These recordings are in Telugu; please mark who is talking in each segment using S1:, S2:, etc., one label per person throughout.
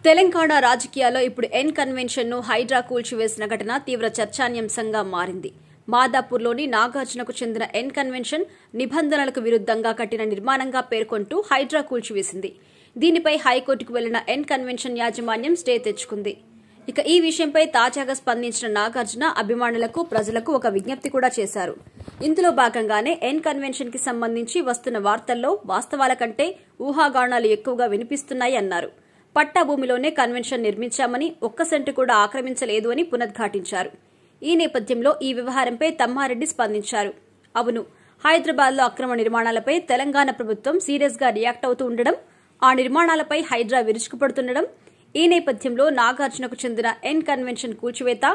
S1: తెలంగాణ రాజకీయాల్లో ఇప్పుడు ఎన్ కన్వెన్షన్ ను హైడ్రా కూల్చివేసిన ఘటన తీవ్ర చర్చానీయాంశంగా మారింది. మాదాపూర్లోని నాగార్జునకు చెందిన ఎన్ కన్వెన్షన్ నిబంధనలకు విరుద్దంగా కట్టిన నిర్మాణంగా పేర్కొంటూ హైడ్రా కూల్చివేసింది. దీనిపై హైకోర్టుకు వెళ్లిన ఎన్ కన్వెన్షన్ యాజమాన్యం స్టే తెచ్చుకుంది. ఇక ఈ విషయంపై తాజాగా స్పందించిన నాగార్జున అభిమానులకు, ప్రజలకు ఒక విజ్ఞప్తి కూడా చేశారు. ఇందులో భాగంగానే ఎన్ కన్వెన్షన్ కి సంబంధించి వస్తున్న వార్తల్లో వాస్తవాల కంటే ఊహాగానాలు ఎక్కువగా వినిపిస్తున్నాయి అన్నారు. పట్టా భూమిలోనే కన్వెన్షన్ నిర్మించామని, ఒక్క సెంటు కూడా ఆక్రమించలేదు అని పునరుద్ఘాటించారు. ఈ నేపథ్యంలో ఈ వ్యవహారంపై తమ్మారెడ్డి స్పందించారు. అవును, హైదరాబాద్లో అక్రమ నిర్మాణాలపై తెలంగాణ ప్రభుత్వం సీరియస్ గా రియాక్ట్ అవుతూ ఉండడం, ఆ నిర్మాణాలపై హైడ్రా విరుచుకుపడుతుండడం, ఈ నేపథ్యంలో నాగార్జునకు చెందిన ఎన్ కన్వెన్షన్ కూల్చివేత,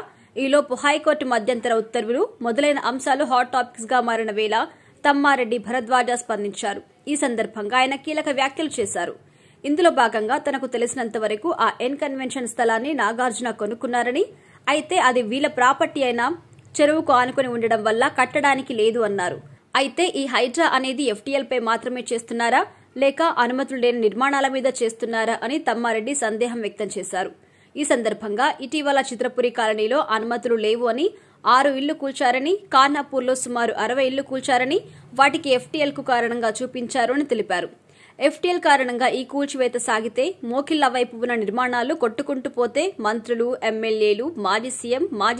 S1: ఈలోపు హైకోర్టు మధ్యంతర ఉత్తర్వులు మొదలైన అంశాలు హాట్ టాపిక్స్ గా మారిన వేళ తమ్మారెడ్డి భరద్వాజ స్పందించారు. ఈ సందర్భంగా ఆయన కీలక వ్యాఖ్యలు చేశారు. ఇందులో భాగంగా తనకు తెలిసినంత వరకు ఆ ఎన్ కన్వెన్షన్ స్థలాన్ని నాగార్జున కొనుక్కున్నారని, అయితే అది వీళ్ల ప్రాపర్టీ అయిన చెరువుకు ఆనుకుని ఉండడం వల్ల కట్టడానికి లేదు అన్నారు. అయితే ఈ హైడ్రా అనేది ఎఫ్టీఎల్ పై మాత్రమే చేస్తున్నారా, లేక అనుమతులు లేని నిర్మాణాల మీద చేస్తున్నారా అని తమ్మారెడ్డి సందేహం వ్యక్తం చేశారు. ఈ సందర్భంగా ఇటీవల చిత్రపురి కాలనీలో అనుమతులు లేవు అని 6 ఇళ్లు కూల్చారని, ఖానాపూర్లో సుమారు 60 ఇళ్లు కూల్చారని, వాటికి ఎఫ్టీఎల్ కు కారణంగా చూపించారు అని తెలిపారు. ఎఫ్టీఎల్ కారణంగా ఈ కూల్చివేత సాగితే మోకిళ్ల వైపు ఉన్న నిర్మాణాలు కొట్టుకుంటూ పోతే మంత్రులు, ఎమ్మెల్యేలు, మాజీ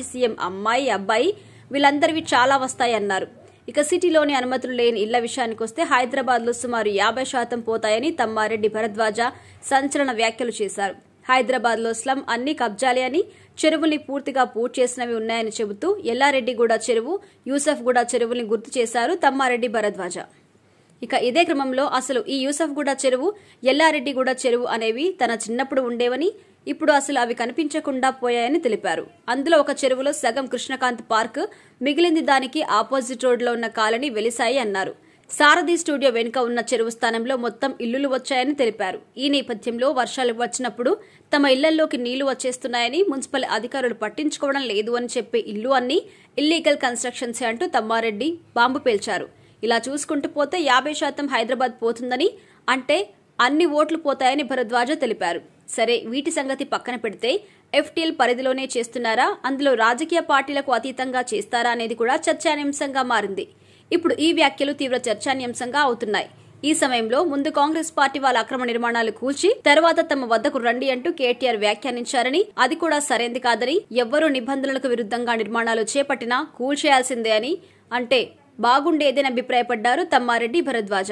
S1: సీఎం అమ్మాయి, అబ్బాయి వీళ్ళందరివి చాలా వస్తాయన్నారు. ఇక సిటీలోని అనుమతులు లేని ఇళ్ల విషయానికొస్తే హైదరాబాద్ లో సుమారు 50% పోతాయని తమ్మారెడ్డి భరద్వాజ సంచలన వ్యాఖ్యలు చేశారు. హైదరాబాద్ లో స్లమ్ అన్ని కబ్జాలే అని, చెరువుల్ని పూర్తిగా పూర్తి చేసినవి ఉన్నాయని చెబుతూ ఎల్లారెడ్డిగూడ చెరువు, యూసఫ్గూడ చెరువుల్ని గుర్తు చేశారు తమ్మారెడ్డి భరద్వాజ. ఇక ఇదే క్రమంలో అసలు ఈ యూసఫ్గూడ చెరువు, ఎల్లారెడ్డిగూడ చెరువు అనేవి తన చిన్నప్పుడు ఉండేవని, ఇప్పుడు అసలు అవి కనిపించకుండా పోయాయని తెలిపారు. అందులో ఒక చెరువులో సగం కృష్ణకాంత్ పార్క్, మిగిలింది దానికి ఆపోజిట్ రోడ్లో ఉన్న కాలనీ వెలిసాయి అన్నారు. సారథి స్టూడియో వెనుక ఉన్న చెరువు స్థానంలో మొత్తం ఇల్లులు వచ్చాయని తెలిపారు. ఈ నేపథ్యంలో వర్షాలు వచ్చినప్పుడు తమ ఇళ్లలోకి నీళ్లు వచ్చేస్తున్నాయని, మున్సిపల్ అధికారులు పట్టించుకోవడం లేదు అని చెప్పే ఇల్లు అన్ని ఇల్లీగల్ కన్స్ట్రక్షన్సే అంటూ తమ్మారెడ్డి బాంబు పేల్చారు. ఇలా చూసుకుంటూ పోతే 50% హైదరాబాద్ పోతుందని, అంటే అన్ని ఓట్లు పోతాయని భరద్వాజ తెలిపారు. సరే, వీటి సంగతి పక్కన పెడితే ఎఫ్టీఎల్ పరిధిలోనే చేస్తున్నారా, అందులో రాజకీయ పార్టీలకు అతీతంగా చేస్తారా అనేది కూడా చర్చానీయాంశంగా మారింది. ఇప్పుడు ఈ వ్యాఖ్యలు తీవ్ర చర్చానీయాంశంగా అవుతున్నాయి. ఈ సమయంలో ముందు కాంగ్రెస్ పార్టీ వాళ్ళ అక్రమ నిర్మాణాలు కూల్చి తర్వాత తమ వద్దకు రండి అంటూ కేటీఆర్ వ్యాఖ్యానించారని, అది కూడా సరైంది కాదని, ఎవ్వరూ నిబంధనలకు విరుద్దంగా నిర్మాణాలు చేపట్టినా కూల్చేయాల్సిందే అని, అంటే బాగుండేదని అభిప్రాయపడ్డారు తమ్మారెడ్డి భరద్వాజ.